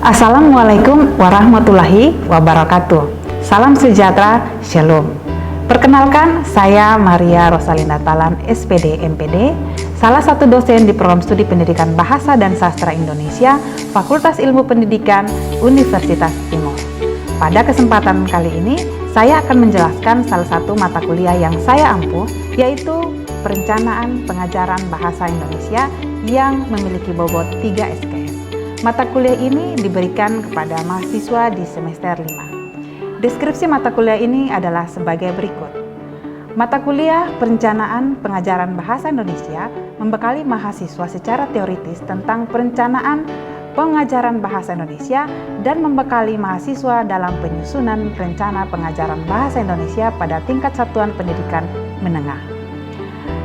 Assalamualaikum warahmatullahi wabarakatuh. Salam sejahtera, Shalom. Perkenalkan, saya Maria Rosalinda Talan, SPD MPD, salah satu dosen di program studi pendidikan Bahasa dan Sastra Indonesia, Fakultas Ilmu Pendidikan, Universitas Timur. Pada kesempatan kali ini, saya akan menjelaskan salah satu mata kuliah yang saya ampuh, yaitu Perencanaan Pengajaran Bahasa Indonesia yang memiliki bobot 3 SKS. Mata kuliah ini diberikan kepada mahasiswa di semester 5. Deskripsi mata kuliah ini adalah sebagai berikut. Mata kuliah Perencanaan Pengajaran Bahasa Indonesia membekali mahasiswa secara teoritis tentang perencanaan pengajaran bahasa Indonesia dan membekali mahasiswa dalam penyusunan rencana pengajaran bahasa Indonesia pada tingkat satuan pendidikan menengah.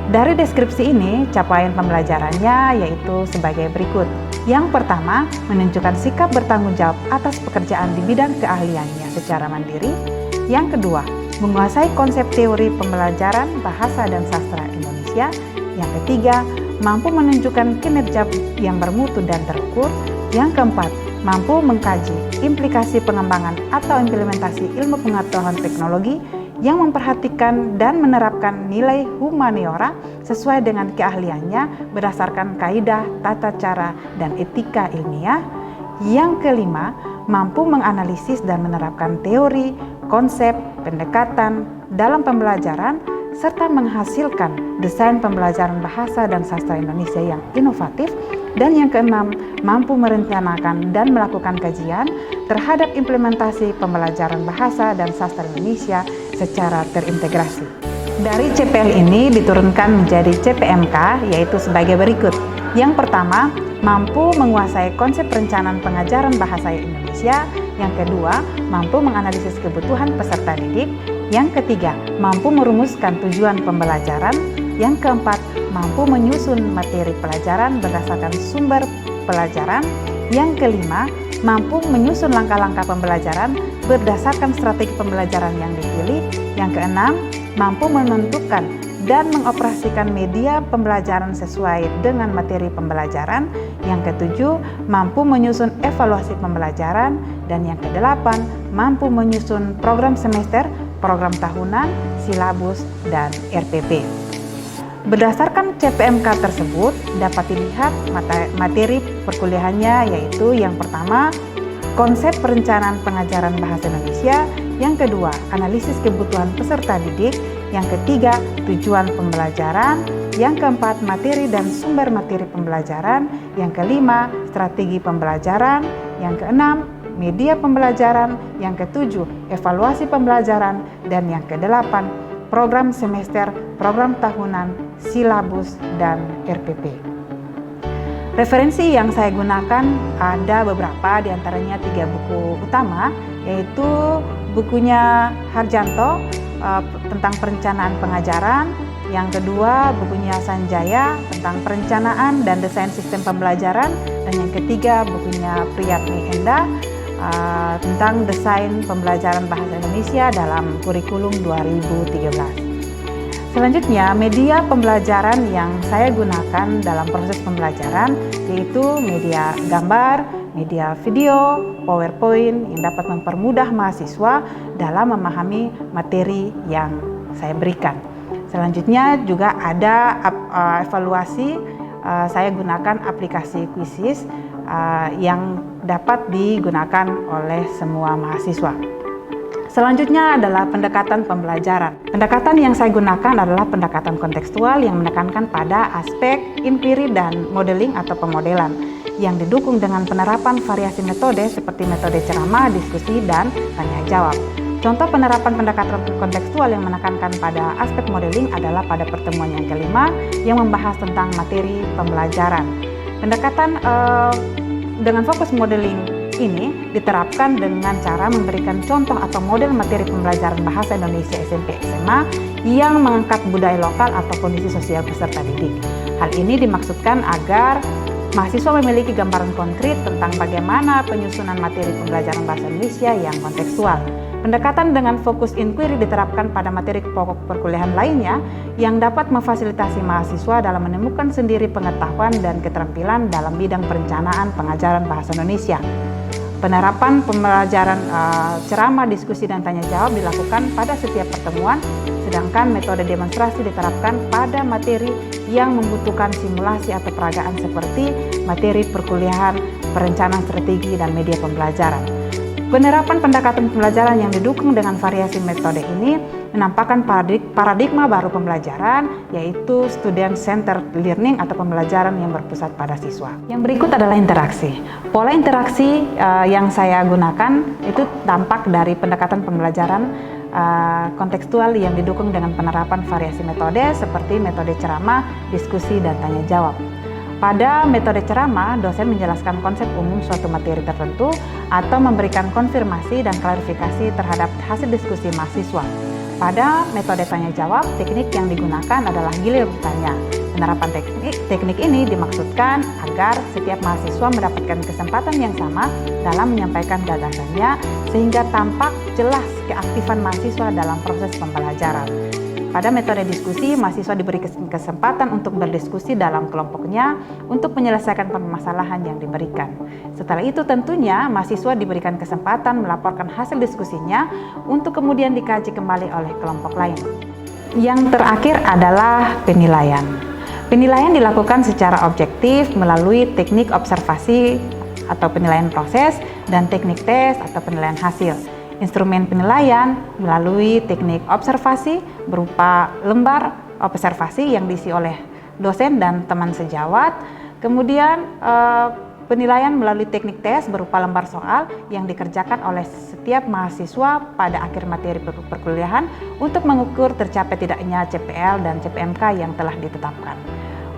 Dari deskripsi ini, capaian pembelajarannya yaitu sebagai berikut. Yang pertama, menunjukkan sikap bertanggung jawab atas pekerjaan di bidang keahliannya secara mandiri. Yang kedua, menguasai konsep teori pembelajaran bahasa dan sastra Indonesia. Yang ketiga, mampu menunjukkan kinerja yang bermutu dan terukur. Yang keempat, mampu mengkaji implikasi pengembangan atau implementasi ilmu pengetahuan teknologi yang memperhatikan dan menerapkan nilai humaniora sesuai dengan keahliannya berdasarkan kaidah, tata cara, dan etika ilmiah. Yang kelima, mampu menganalisis dan menerapkan teori, konsep, pendekatan dalam pembelajaran, serta menghasilkan desain pembelajaran bahasa dan sastra Indonesia yang inovatif. Dan yang keenam, mampu merencanakan dan melakukan kajian terhadap implementasi pembelajaran bahasa dan sastra Indonesia secara terintegrasi. Dari CPL ini diturunkan menjadi CPMK, yaitu sebagai berikut. Yang pertama, mampu menguasai konsep perencanaan pengajaran bahasa Indonesia. Yang kedua, mampu menganalisis kebutuhan peserta didik. Yang ketiga, mampu merumuskan tujuan pembelajaran. Yang keempat, mampu menyusun materi pelajaran berdasarkan sumber pelajaran. Yang kelima, mampu menyusun langkah-langkah pembelajaran berdasarkan strategi pembelajaran yang dipilih. Yang keenam, mampu menentukan dan mengoperasikan media pembelajaran sesuai dengan materi pembelajaran. Yang ketujuh, mampu menyusun evaluasi pembelajaran. Dan yang kedelapan, mampu menyusun program semester, program tahunan, silabus, dan RPP. Berdasarkan CPMK tersebut, dapat dilihat materi perkuliahannya, yaitu yang pertama, konsep perencanaan pengajaran bahasa Indonesia. Yang kedua, analisis kebutuhan peserta didik. Yang ketiga, tujuan pembelajaran. Yang keempat, materi dan sumber materi pembelajaran. Yang kelima, strategi pembelajaran. Yang keenam, media pembelajaran. Yang ketujuh, evaluasi pembelajaran. Dan yang kedelapan, program semester, program tahunan, silabus, dan RPP. Referensi yang saya gunakan ada beberapa, diantaranya 3 buku utama, yaitu bukunya Harjanto tentang perencanaan pengajaran, yang kedua bukunya Sanjaya tentang perencanaan dan desain sistem pembelajaran, dan yang ketiga bukunya Priyatni Enda tentang desain pembelajaran bahasa Indonesia dalam kurikulum 2013. Selanjutnya, media pembelajaran yang saya gunakan dalam proses pembelajaran yaitu media gambar, media video, PowerPoint yang dapat mempermudah mahasiswa dalam memahami materi yang saya berikan. Selanjutnya juga ada evaluasi, saya gunakan aplikasi Quizizz yang dapat digunakan oleh semua mahasiswa. Selanjutnya adalah pendekatan pembelajaran. Pendekatan yang saya gunakan adalah pendekatan kontekstual yang menekankan pada aspek inquiry dan modeling atau pemodelan yang didukung dengan penerapan variasi metode seperti metode ceramah, diskusi, dan tanya jawab. Contoh penerapan pendekatan kontekstual yang menekankan pada aspek modeling adalah pada pertemuan yang kelima yang membahas tentang materi pembelajaran. Pendekatan dengan fokus modeling ini diterapkan dengan cara memberikan contoh atau model materi pembelajaran bahasa Indonesia SMP SMA yang mengangkat budaya lokal atau kondisi sosial peserta didik. Hal ini dimaksudkan agar mahasiswa memiliki gambaran konkret tentang bagaimana penyusunan materi pembelajaran bahasa Indonesia yang kontekstual. Pendekatan dengan fokus inquiry diterapkan pada materi pokok perkuliahan lainnya yang dapat memfasilitasi mahasiswa dalam menemukan sendiri pengetahuan dan keterampilan dalam bidang perencanaan pengajaran bahasa Indonesia. Penerapan pembelajaran ceramah, diskusi, dan tanya jawab dilakukan pada setiap pertemuan, sedangkan metode demonstrasi diterapkan pada materi yang membutuhkan simulasi atau peragaan seperti materi perkuliahan, perencanaan strategi, dan media pembelajaran. Penerapan pendekatan pembelajaran yang didukung dengan variasi metode ini menampakkan paradigma baru pembelajaran, yaitu student-centered learning atau pembelajaran yang berpusat pada siswa. Yang berikut adalah interaksi. Pola interaksi yang saya gunakan itu dampak dari pendekatan pembelajaran kontekstual yang didukung dengan penerapan variasi metode seperti metode ceramah, diskusi, dan tanya jawab. Pada metode ceramah, dosen menjelaskan konsep umum suatu materi tertentu atau memberikan konfirmasi dan klarifikasi terhadap hasil diskusi mahasiswa. Pada metode tanya jawab, teknik yang digunakan adalah gilir bertanya. Penerapan teknik ini dimaksudkan agar setiap mahasiswa mendapatkan kesempatan yang sama dalam menyampaikan gagasannya sehingga tampak jelas keaktifan mahasiswa dalam proses pembelajaran. Pada metode diskusi, mahasiswa diberi kesempatan untuk berdiskusi dalam kelompoknya untuk menyelesaikan permasalahan yang diberikan. Setelah itu tentunya mahasiswa diberikan kesempatan melaporkan hasil diskusinya untuk kemudian dikaji kembali oleh kelompok lain. Yang terakhir adalah penilaian. Penilaian dilakukan secara objektif melalui teknik observasi atau penilaian proses dan teknik tes atau penilaian hasil. Instrumen penilaian melalui teknik observasi berupa lembar observasi yang diisi oleh dosen dan teman sejawat. Kemudian penilaian melalui teknik tes berupa lembar soal yang dikerjakan oleh setiap mahasiswa pada akhir materi perkuliahan untuk mengukur tercapai tidaknya CPL dan CPMK yang telah ditetapkan.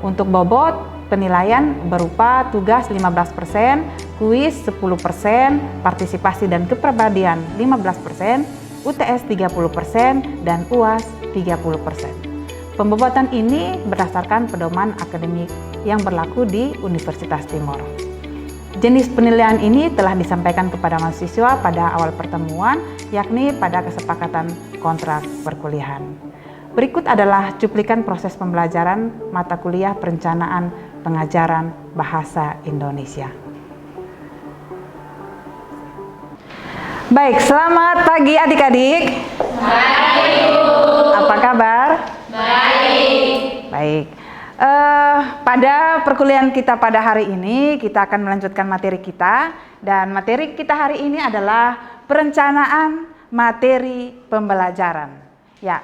Untuk bobot penilaian berupa tugas 15%, kuis 10%, partisipasi dan kepribadian 15%, UTS 30%, dan UAS 30%. Pembobotan ini berdasarkan pedoman akademik yang berlaku di Universitas Timor. Jenis penilaian ini telah disampaikan kepada mahasiswa pada awal pertemuan, yakni pada kesepakatan kontrak perkuliahan. Berikut adalah cuplikan proses pembelajaran mata kuliah perencanaan pengajaran bahasa Indonesia. Baik, selamat pagi adik-adik. Baik, Bu. Apa kabar? Baik. Baik. Pada perkuliahan kita pada hari ini, kita akan melanjutkan materi kita. Dan materi kita hari ini adalah perencanaan materi pembelajaran. Ya,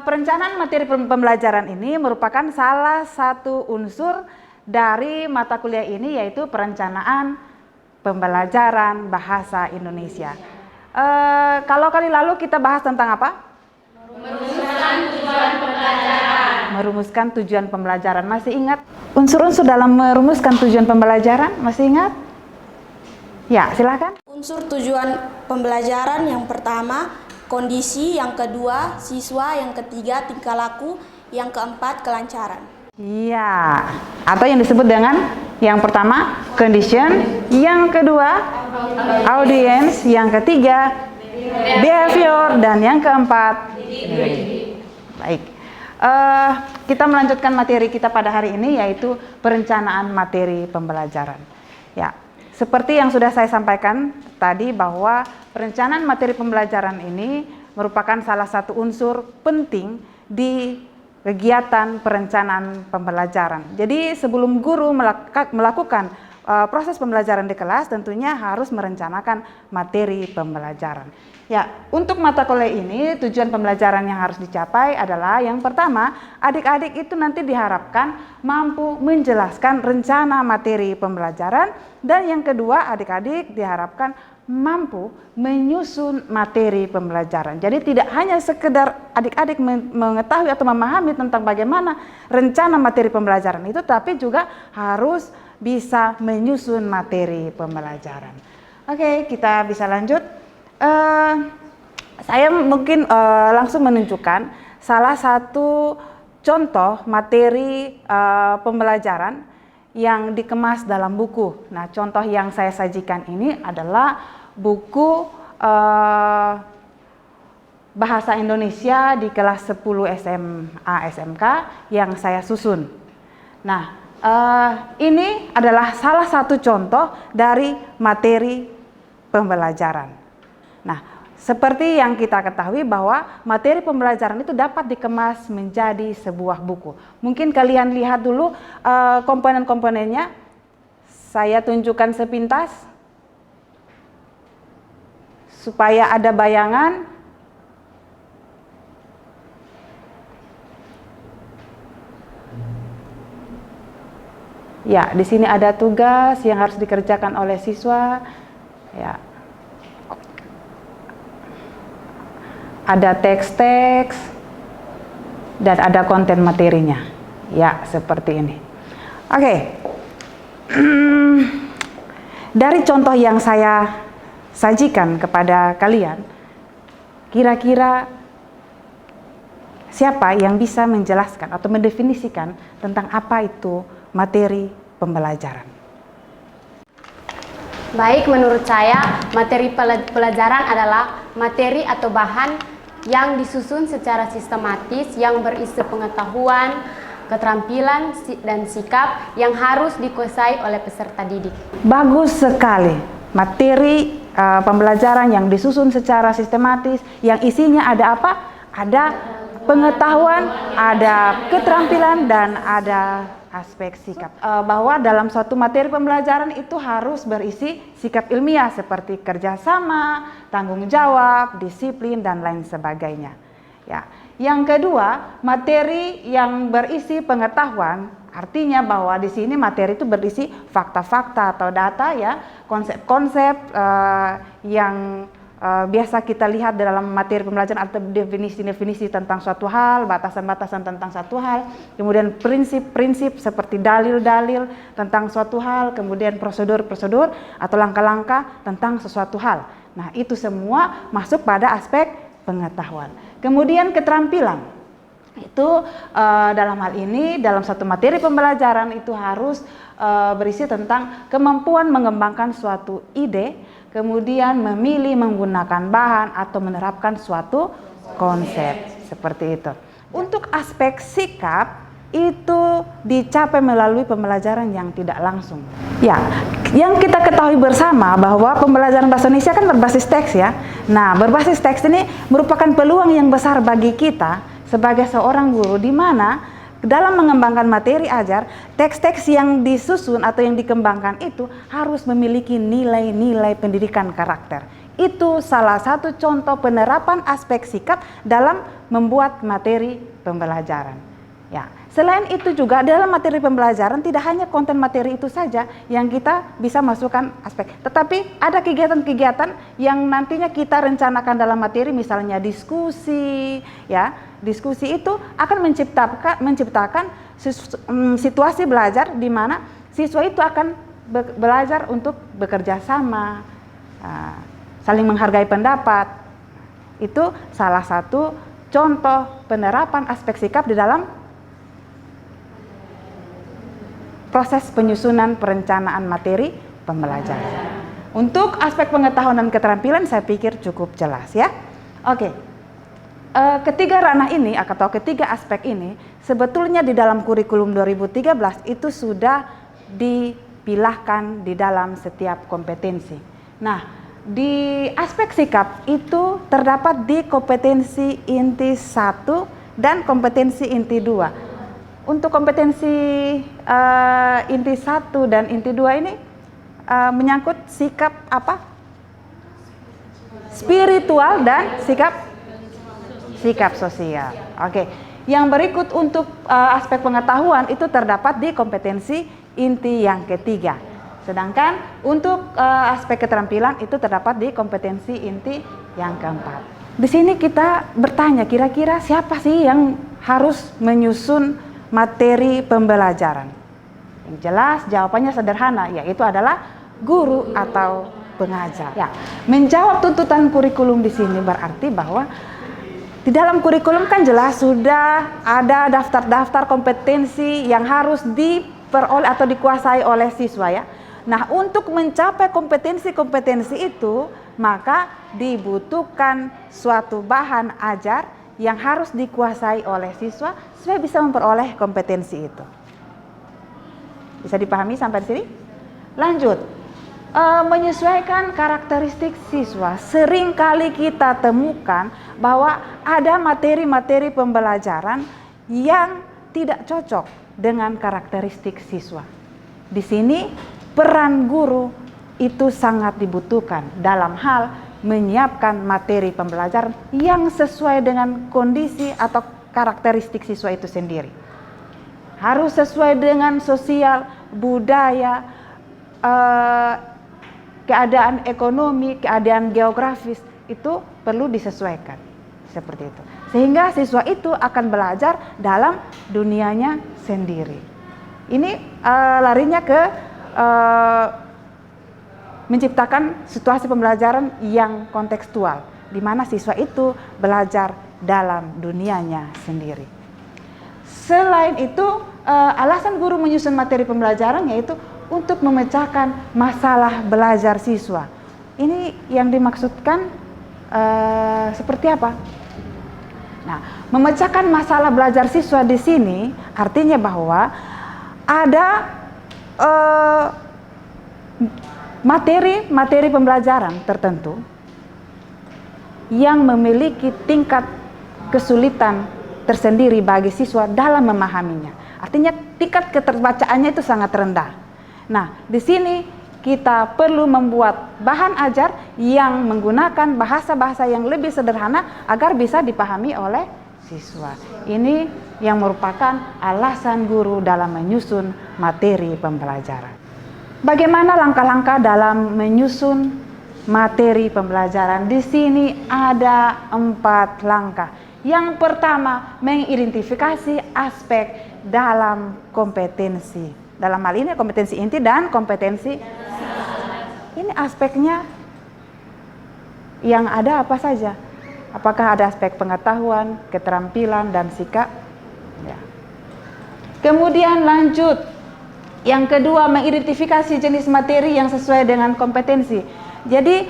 perencanaan materi pembelajaran ini merupakan salah satu unsur dari mata kuliah ini, yaitu perencanaan pembelajaran bahasa Indonesia. Kalau kali lalu kita bahas tentang apa? Merumuskan tujuan pembelajaran. Merumuskan tujuan pembelajaran. Masih ingat unsur-unsur dalam merumuskan tujuan pembelajaran? Masih ingat? Ya, silakan. Unsur tujuan pembelajaran yang pertama, kondisi, yang kedua, siswa, yang ketiga, tingkah laku, yang keempat, kelancaran. Iya, atau yang disebut dengan yang pertama, condition, yang kedua, audience, yang ketiga, behavior, dan yang keempat, baik. Kita melanjutkan materi kita pada hari ini, yaitu perencanaan materi pembelajaran. Ya, seperti yang sudah saya sampaikan tadi bahwa perencanaan materi pembelajaran ini merupakan salah satu unsur penting di kegiatan perencanaan pembelajaran. Jadi sebelum guru melakukan proses pembelajaran di kelas, tentunya harus merencanakan materi pembelajaran. Ya, untuk mata kuliah ini tujuan pembelajaran yang harus dicapai adalah yang pertama, adik-adik itu nanti diharapkan mampu menjelaskan rencana materi pembelajaran, dan yang kedua, adik-adik diharapkan mampu menyusun materi pembelajaran. Jadi tidak hanya sekedar adik-adik mengetahui atau memahami tentang bagaimana rencana materi pembelajaran itu, tapi juga harus bisa menyusun materi pembelajaran. Oke, kita bisa lanjut. Saya mungkin langsung menunjukkan salah satu contoh materi pembelajaran yang dikemas dalam buku. Nah, contoh yang saya sajikan ini adalah buku Bahasa Indonesia di kelas 10 SMA SMK yang saya susun. Nah, ini adalah salah satu contoh dari materi pembelajaran. Nah, seperti yang kita ketahui bahwa materi pembelajaran itu dapat dikemas menjadi sebuah buku. Mungkin kalian lihat dulu komponen-komponennya. Saya tunjukkan sepintas supaya ada bayangan. Ya, di sini ada tugas yang harus dikerjakan oleh siswa. Ya. Ada teks-teks dan ada konten materinya. Ya, seperti ini. Oke. Dari contoh yang saya sajikan kepada kalian, kira-kira siapa yang bisa menjelaskan atau mendefinisikan tentang apa itu materi pembelajaran? Baik, menurut saya materi pelajaran adalah materi atau bahan yang disusun secara sistematis yang berisi pengetahuan, keterampilan, dan sikap yang harus dikuasai oleh peserta didik. Bagus sekali. Materi pembelajaran yang disusun secara sistematis, yang isinya ada apa? Ada pengetahuan, ada keterampilan, dan ada aspek sikap. Bahwa dalam suatu materi pembelajaran itu harus berisi sikap ilmiah seperti kerjasama, tanggung jawab, disiplin, dan lain sebagainya. Ya. Yang kedua, materi yang berisi pengetahuan, artinya bahwa di sini materi itu berisi fakta-fakta atau data, ya, konsep-konsep yang biasa kita lihat dalam materi pembelajaran atau definisi-definisi tentang suatu hal, batasan-batasan tentang suatu hal, kemudian prinsip-prinsip seperti dalil-dalil tentang suatu hal, kemudian prosedur-prosedur atau langkah-langkah tentang sesuatu hal. Nah, itu semua masuk pada aspek pengetahuan. Kemudian keterampilan. Itu dalam hal ini, dalam satu materi pembelajaran itu harus berisi tentang kemampuan mengembangkan suatu ide, kemudian memilih menggunakan bahan atau menerapkan suatu konsep, seperti itu. Untuk aspek sikap itu dicapai melalui pembelajaran yang tidak langsung. Ya, yang kita ketahui bersama bahwa pembelajaran bahasa Indonesia kan berbasis teks, ya. Nah, berbasis teks ini merupakan peluang yang besar bagi kita sebagai seorang guru, di mana dalam mengembangkan materi ajar, teks-teks yang disusun atau yang dikembangkan itu harus memiliki nilai-nilai pendidikan karakter. Itu salah satu contoh penerapan aspek sikap dalam membuat materi pembelajaran. Ya, selain itu juga dalam materi pembelajaran tidak hanya konten materi itu saja yang kita bisa masukkan aspek, tetapi ada kegiatan-kegiatan yang nantinya kita rencanakan dalam materi, misalnya diskusi, ya. Diskusi itu akan menciptakan situasi belajar di mana siswa itu akan belajar untuk bekerja sama, saling menghargai pendapat. Itu salah satu contoh penerapan aspek sikap di dalam proses penyusunan perencanaan materi pembelajaran. Untuk aspek pengetahuan dan keterampilan saya pikir cukup jelas, ya. Oke. Ketiga ranah ini atau ketiga aspek ini sebetulnya di dalam kurikulum 2013 itu sudah dipilahkan di dalam setiap kompetensi. Nah, di aspek sikap itu terdapat di kompetensi inti 1 dan kompetensi inti 2. Untuk kompetensi inti 1 dan inti 2 ini menyangkut sikap apa? Spiritual dan sikap sosial. Oke. Yang berikut untuk aspek pengetahuan itu terdapat di kompetensi inti yang ketiga. Sedangkan untuk aspek keterampilan itu terdapat di kompetensi inti yang keempat. Di sini kita bertanya, kira-kira siapa sih yang harus menyusun materi pembelajaran? Yang jelas jawabannya sederhana, yaitu adalah guru atau pengajar. Ya, menjawab tuntutan kurikulum di sini berarti bahwa di dalam kurikulum kan jelas sudah ada daftar-daftar kompetensi yang harus diperoleh atau dikuasai oleh siswa, ya. Nah, untuk mencapai kompetensi-kompetensi itu, maka dibutuhkan suatu bahan ajar yang harus dikuasai oleh siswa supaya bisa memperoleh kompetensi itu. Bisa dipahami sampai di sini? Lanjut. menyesuaikan karakteristik siswa. Sering kali kita temukan bahwa ada materi-materi pembelajaran yang tidak cocok dengan karakteristik siswa. Di sini peran guru itu sangat dibutuhkan dalam hal menyiapkan materi pembelajaran yang sesuai dengan kondisi atau karakteristik siswa itu sendiri. Harus sesuai dengan sosial, budaya, keadaan ekonomi, keadaan geografis, itu perlu disesuaikan seperti itu. Sehingga siswa itu akan belajar dalam dunianya sendiri. Ini larinya ke menciptakan situasi pembelajaran yang kontekstual, di mana siswa itu belajar dalam dunianya sendiri. Selain itu, alasan guru menyusun materi pembelajaran yaitu untuk memecahkan masalah belajar siswa. Ini yang dimaksudkan seperti apa? Nah, memecahkan masalah belajar siswa di sini artinya bahwa ada materi pembelajaran tertentu yang memiliki tingkat kesulitan tersendiri bagi siswa dalam memahaminya. Artinya tingkat keterbacaannya itu sangat rendah. Nah, di sini kita perlu membuat bahan ajar yang menggunakan bahasa-bahasa yang lebih sederhana agar bisa dipahami oleh siswa. Ini yang merupakan alasan guru dalam menyusun materi pembelajaran. Bagaimana langkah-langkah dalam menyusun materi pembelajaran? Di sini ada 4 langkah. Yang pertama, mengidentifikasi aspek dalam kompetensi. Dalam hal ini kompetensi inti dan kompetensi. Ini aspeknya yang ada apa saja? Apakah ada aspek pengetahuan, keterampilan, dan sikap? Ya. Kemudian lanjut. Yang kedua, mengidentifikasi jenis materi yang sesuai dengan kompetensi. Jadi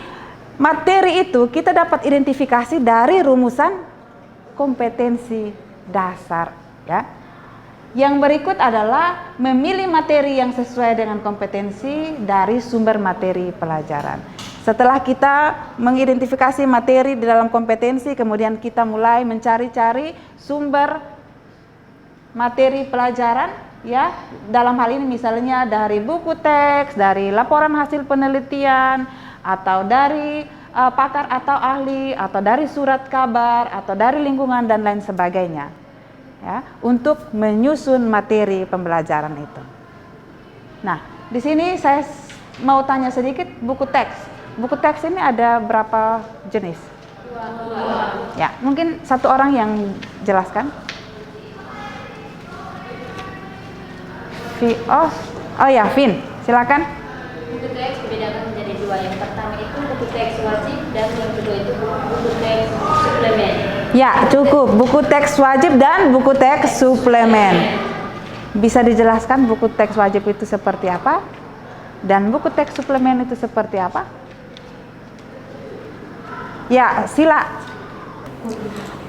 materi itu kita dapat identifikasi dari rumusan kompetensi dasar, ya. Yang berikut adalah memilih materi yang sesuai dengan kompetensi dari sumber materi pelajaran. Setelah kita mengidentifikasi materi di dalam kompetensi, kemudian kita mulai mencari-cari sumber materi pelajaran, ya. Dalam hal ini misalnya dari buku teks, dari laporan hasil penelitian, atau dari pakar atau ahli, atau dari surat kabar, atau dari lingkungan dan lain sebagainya, ya, untuk menyusun materi pembelajaran itu. Nah, di sini saya mau tanya sedikit buku teks. Buku teks ini ada berapa jenis? 2. Ya, mungkin satu orang yang jelaskan. Oh ya, Vin, silakan. Buku teks dibedakan menjadi 2. Yang pertama itu buku teks wajib dan yang kedua itu buku teks suplemen. Ya, cukup. Buku teks wajib dan buku teks suplemen. Bisa dijelaskan buku teks wajib itu seperti apa? Dan buku teks suplemen itu seperti apa? Ya, sila.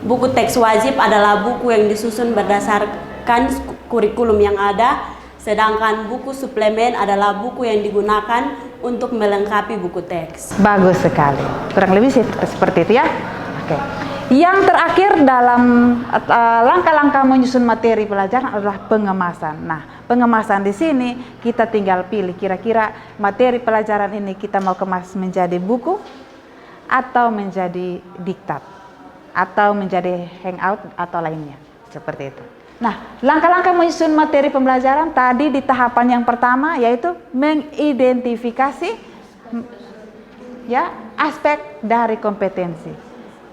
Buku teks wajib adalah buku yang disusun berdasarkan kurikulum yang ada, sedangkan buku suplemen adalah buku yang digunakan untuk melengkapi buku teks. Bagus sekali. Kurang lebih seperti itu ya. Oke. Yang terakhir dalam langkah-langkah menyusun materi pelajaran adalah pengemasan. Nah, pengemasan di sini kita tinggal pilih kira-kira materi pelajaran ini kita mau kemas menjadi buku atau menjadi diktat atau menjadi hangout atau lainnya, seperti itu. Nah, langkah-langkah menyusun materi pembelajaran tadi di tahapan yang pertama yaitu mengidentifikasi ya aspek dari kompetensi.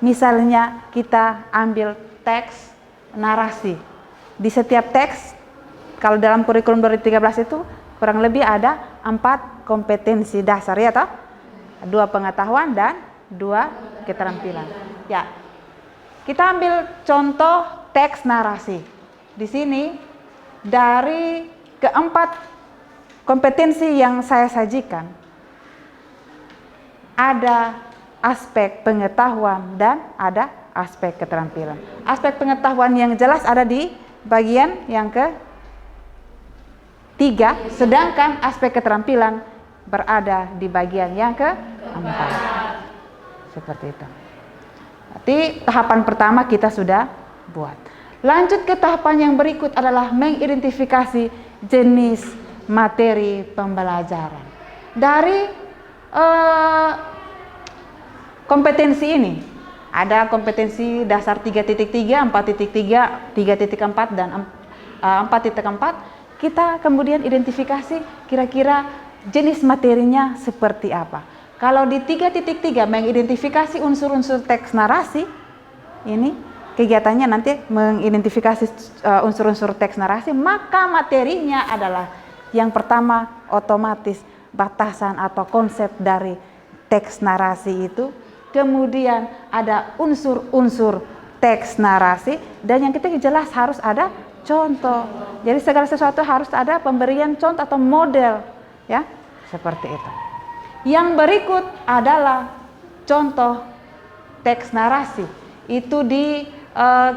Misalnya kita ambil teks narasi. Di setiap teks, kalau dalam kurikulum 2013 itu kurang lebih ada 4 kompetensi dasar, ya toh? 2 pengetahuan dan 2 keterampilan. Ya, kita ambil contoh teks narasi. Di sini dari keempat kompetensi yang saya sajikan ada aspek pengetahuan dan ada aspek keterampilan. Aspek pengetahuan yang jelas ada di bagian yang ke-3, sedangkan aspek keterampilan berada di bagian yang keempat. Seperti itu. Berarti tahapan pertama kita sudah buat. Lanjut ke tahapan yang berikut adalah mengidentifikasi jenis materi pembelajaran. Dari kompetensi ini, ada kompetensi dasar 3.3, 4.3, 3.4, dan 4.4. Kita kemudian identifikasi kira-kira jenis materinya seperti apa. Kalau di 3.3 mengidentifikasi unsur-unsur teks narasi, ini kegiatannya nanti mengidentifikasi unsur-unsur teks narasi, maka materinya adalah yang pertama otomatis batasan atau konsep dari teks narasi itu. Kemudian ada unsur-unsur teks narasi, dan yang ketiga jelas harus ada contoh. Jadi segala sesuatu harus ada pemberian contoh atau model, ya, seperti itu. Yang berikut adalah contoh teks narasi. Itu di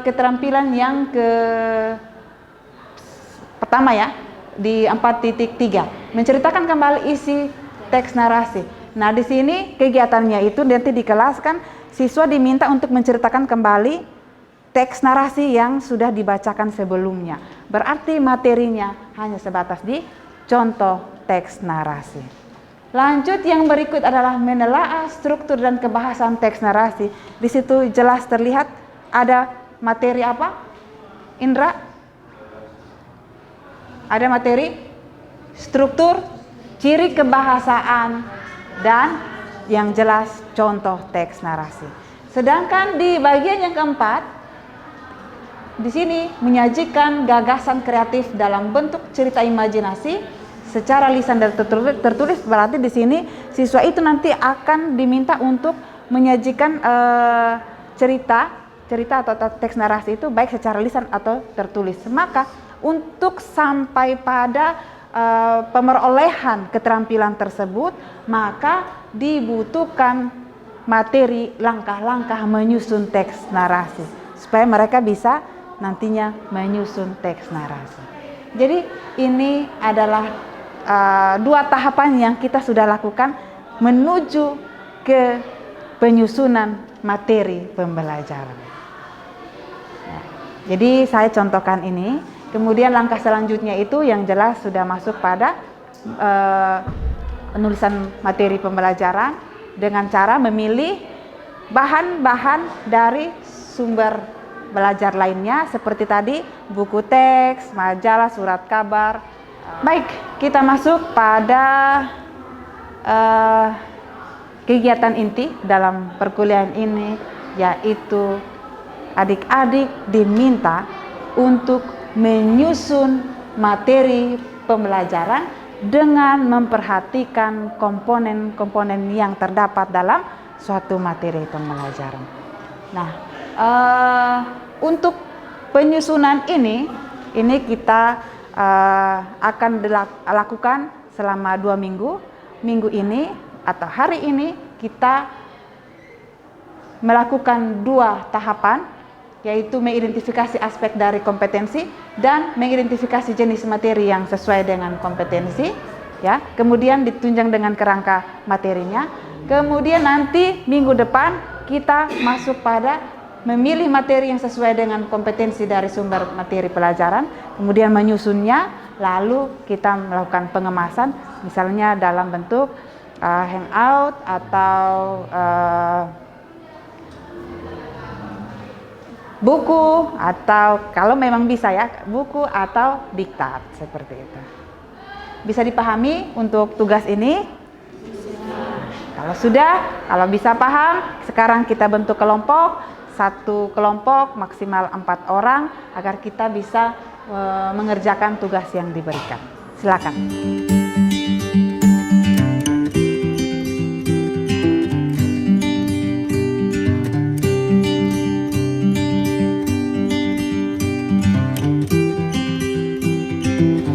keterampilan yang pertama ya, di 4.3, menceritakan kembali isi teks narasi. Nah, di sini kegiatannya itu nanti di kelas kan siswa diminta untuk menceritakan kembali teks narasi yang sudah dibacakan sebelumnya. Berarti materinya hanya sebatas di contoh teks narasi. Lanjut, yang berikut adalah menelaah struktur dan kebahasan teks narasi. Di situ jelas terlihat ada materi apa? Indra? Ada materi struktur, ciri kebahasaan, dan yang jelas contoh teks narasi. Sedangkan di bagian yang keempat, di sini menyajikan gagasan kreatif dalam bentuk cerita imajinasi secara lisan dan tertulis. Berarti di sini siswa itu nanti akan diminta untuk menyajikan cerita atau teks narasi itu baik secara lisan atau tertulis. Maka untuk sampai pada pemerolehan keterampilan tersebut, maka dibutuhkan materi langkah-langkah menyusun teks narasi supaya mereka bisa nantinya menyusun teks narasi. Jadi ini adalah dua tahapan yang kita sudah lakukan menuju ke penyusunan materi pembelajaran. Ya, jadi saya contohkan ini. Kemudian langkah selanjutnya itu yang jelas sudah masuk pada penulisan materi pembelajaran dengan cara memilih bahan-bahan dari sumber belajar lainnya seperti tadi buku teks, majalah, surat kabar. Baik, kita masuk pada kegiatan inti dalam perkuliahan ini, yaitu adik-adik diminta untuk menyusun materi pembelajaran dengan memperhatikan komponen-komponen yang terdapat dalam suatu materi pembelajaran. Nah, untuk penyusunan ini kita akan dilakukan selama 2 minggu. Minggu ini atau hari ini kita melakukan 2 tahapan, yaitu mengidentifikasi aspek dari kompetensi dan mengidentifikasi jenis materi yang sesuai dengan kompetensi, ya. Kemudian ditunjang dengan kerangka materinya. Kemudian nanti minggu depan kita masuk pada memilih materi yang sesuai dengan kompetensi dari sumber materi pelajaran, kemudian menyusunnya, lalu kita melakukan pengemasan, misalnya dalam bentuk hangout atau buku, atau kalau memang bisa ya, buku atau diktat, seperti itu. Bisa dipahami untuk tugas ini? Kalau bisa paham, sekarang kita bentuk kelompok. 1 kelompok maksimal 4 orang agar kita bisa mengerjakan tugas yang diberikan. Silakan.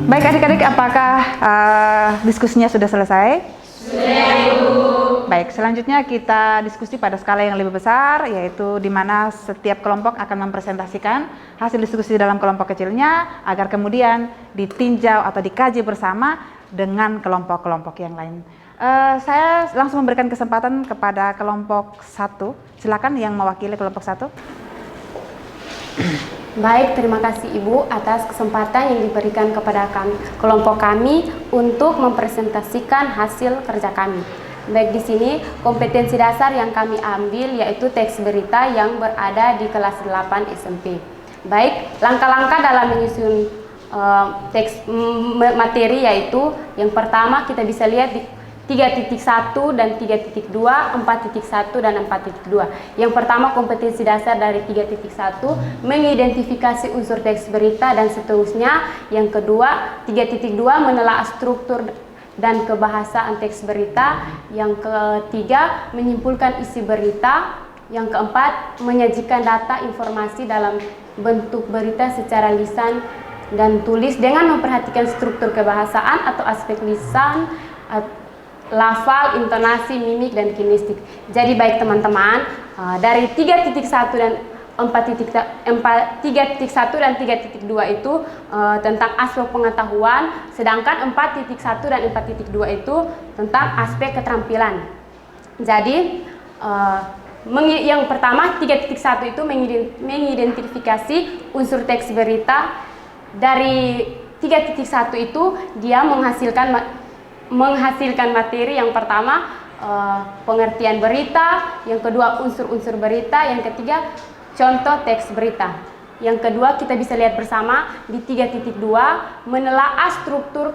Baik adik-adik, apakah diskusinya sudah selesai? Sudah, Ibu. Baik, selanjutnya kita diskusi pada skala yang lebih besar, yaitu di mana setiap kelompok akan mempresentasikan hasil diskusi dalam kelompok kecilnya agar kemudian ditinjau atau dikaji bersama dengan kelompok-kelompok yang lain. Saya langsung memberikan kesempatan kepada kelompok 1. Silakan yang mewakili kelompok 1. Baik, terima kasih Ibu atas kesempatan yang diberikan kepada kelompok kami untuk mempresentasikan hasil kerja kami. Baik, di sini kompetensi dasar yang kami ambil yaitu teks berita yang berada di kelas 8 SMP. Baik, langkah-langkah dalam menyusun teks materi yaitu yang pertama kita bisa lihat di 3.1 dan 3.2, 4.1 dan 4.2. Yang pertama kompetensi dasar dari 3.1 mengidentifikasi unsur teks berita dan seterusnya. Yang kedua 3.2 menelaah struktur dan kebahasaan teks berita. Yang ketiga menyimpulkan isi berita. Yang keempat menyajikan data informasi dalam bentuk berita secara lisan dan tulis dengan memperhatikan struktur kebahasaan atau aspek lisan, lafal, intonasi, mimik, dan kinestik. Jadi baik teman-teman, dari 3.1 dan 3.1 dan 3.2 itu tentang aspek pengetahuan, sedangkan 4.1 dan 4.2 itu tentang aspek keterampilan. Jadi yang pertama 3.1 itu mengidentifikasi unsur teks berita. Dari 3.1 itu dia menghasilkan materi. Yang pertama pengertian berita, yang kedua unsur-unsur berita, yang ketiga contoh teks berita. Yang kedua kita bisa lihat bersama di 3.2 menelaah struktur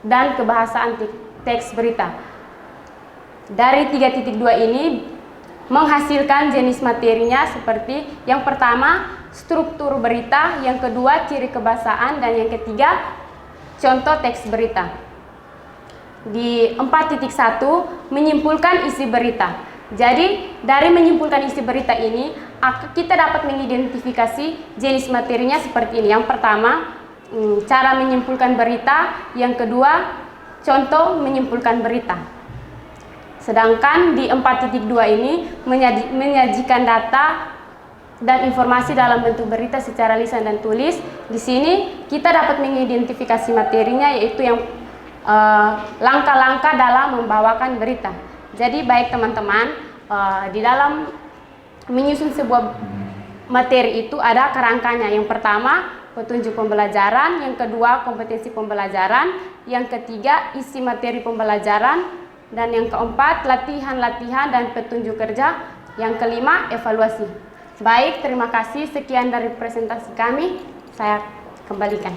dan kebahasaan teks berita. Dari 3.2 ini menghasilkan jenis materinya seperti yang pertama struktur berita, yang kedua ciri kebahasaan, dan yang ketiga contoh teks berita. Di 4.1 menyimpulkan isi berita. Jadi dari menyimpulkan isi berita ini kita dapat mengidentifikasi jenis materinya seperti ini. Yang pertama cara menyimpulkan berita, yang kedua contoh menyimpulkan berita. Sedangkan di 4.2 ini menyajikan data dan informasi dalam bentuk berita secara lisan dan tulis. Di sini kita dapat mengidentifikasi materinya yaitu yang langkah-langkah dalam membawakan berita. Jadi baik teman-teman, di dalam menyusun sebuah materi itu ada kerangkanya. Yang pertama petunjuk pembelajaran, yang kedua kompetensi pembelajaran, yang ketiga isi materi pembelajaran, dan yang keempat latihan-latihan dan petunjuk kerja, yang kelima evaluasi. Baik, terima kasih. Sekian dari presentasi kami. Saya kembalikan.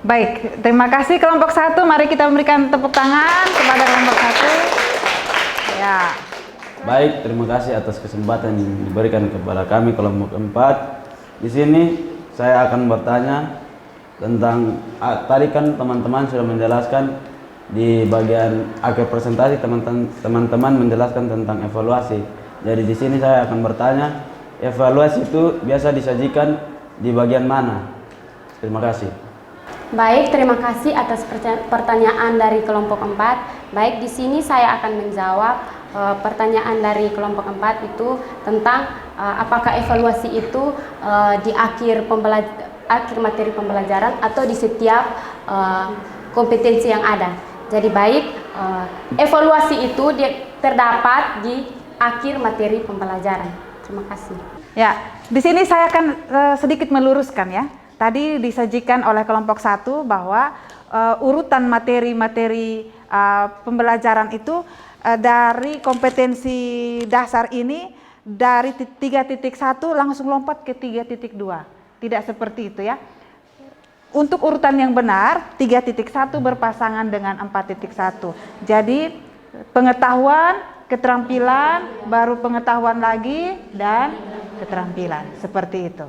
Baik, terima kasih kelompok 1. Mari kita memberikan tepuk tangan kepada kelompok 1. Ya. Baik, terima kasih atas kesempatan yang diberikan kepada kami kelompok 4. Di sini saya akan bertanya tentang tadi kan teman-teman sudah menjelaskan di bagian akhir presentasi teman-teman menjelaskan tentang evaluasi. Jadi di sini saya akan bertanya, evaluasi itu biasa disajikan di bagian mana? Terima kasih. Baik, terima kasih atas pertanyaan dari kelompok 4. Baik, di sini saya akan menjawab pertanyaan dari kelompok 4 itu tentang apakah evaluasi itu di akhir materi pembelajaran atau di setiap kompetensi yang ada. Jadi baik, evaluasi itu terdapat di akhir materi pembelajaran. Terima kasih. Ya, di sini saya akan sedikit meluruskan ya. Tadi disajikan oleh kelompok 1 bahwa urutan materi-materi pembelajaran itu dari kompetensi dasar ini dari 3.1 langsung lompat ke 3.2. Tidak seperti itu ya. Untuk urutan yang benar 3.1 berpasangan dengan 4.1. Jadi pengetahuan, keterampilan, baru pengetahuan lagi, dan keterampilan. Seperti itu.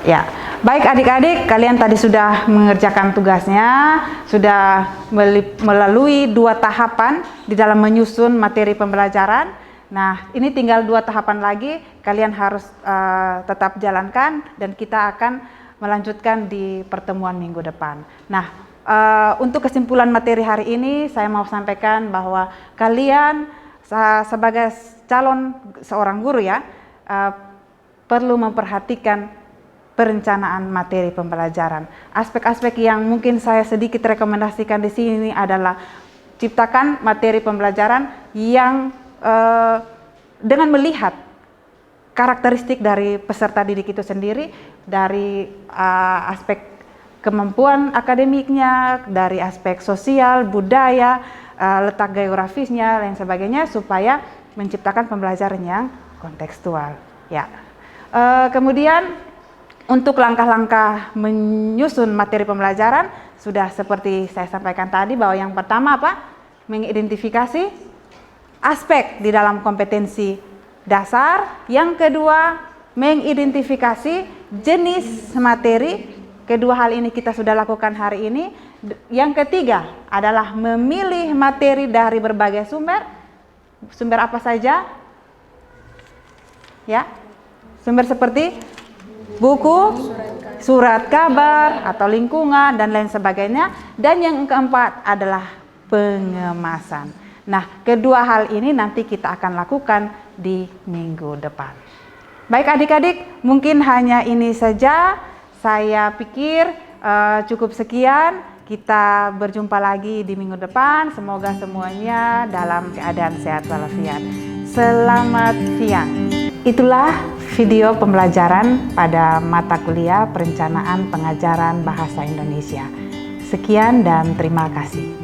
Ya, baik adik-adik, kalian tadi sudah mengerjakan tugasnya, sudah melalui 2 tahapan di dalam menyusun materi pembelajaran. Nah, ini tinggal 2 tahapan lagi, kalian harus tetap jalankan dan kita akan melanjutkan di pertemuan minggu depan. Nah, untuk kesimpulan materi hari ini saya mau sampaikan bahwa kalian sebagai calon seorang guru ya perlu memperhatikan perencanaan materi pembelajaran. Aspek-aspek yang mungkin saya sedikit rekomendasikan di sini adalah ciptakan materi pembelajaran yang dengan melihat karakteristik dari peserta didik itu sendiri, dari aspek kemampuan akademiknya, dari aspek sosial, budaya, letak geografisnya, dan sebagainya, supaya menciptakan pembelajaran yang kontekstual. Ya. Kemudian untuk langkah-langkah menyusun materi pembelajaran sudah seperti saya sampaikan tadi, bahwa yang pertama apa? Mengidentifikasi aspek di dalam kompetensi dasar. Yang kedua, mengidentifikasi jenis materi. Kedua hal ini kita sudah lakukan hari ini. Yang ketiga adalah memilih materi dari berbagai sumber. Sumber apa saja? Ya, sumber seperti buku, surat kabar, atau lingkungan, dan lain sebagainya. Dan yang keempat adalah pengemasan. Nah, kedua hal ini nanti kita akan lakukan di minggu depan. Baik adik-adik, mungkin hanya ini saja. Saya pikir cukup sekian. Kita berjumpa lagi di minggu depan. Semoga semuanya dalam keadaan sehat walafiat. Selamat siang. Itulah video pembelajaran pada mata kuliah Perencanaan Pengajaran Bahasa Indonesia. Sekian dan terima kasih.